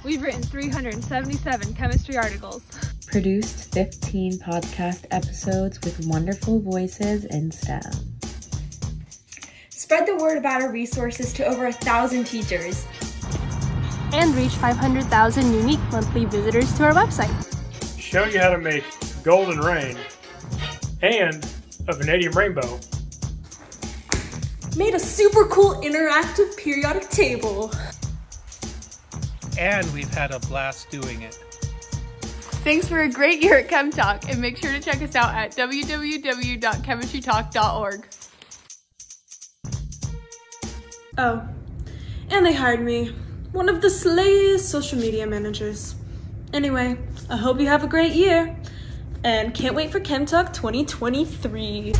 We've written 377 chemistry articles. Produced 15 podcast episodes with wonderful voices in STEM. Spread the word about our resources to over 1,000 teachers. And reach 500,000 unique monthly visitors to our website. Show you how to make golden rain and a vanadium rainbow. Made a super cool interactive periodic table. And we've had a blast doing it. Thanks for a great year at ChemTalk, and make sure to check us out at www.chemistrytalk.org. Oh, and they hired me, one of the slayest social media managers. Anyway, I hope you have a great year, and can't wait for ChemTalk 2023.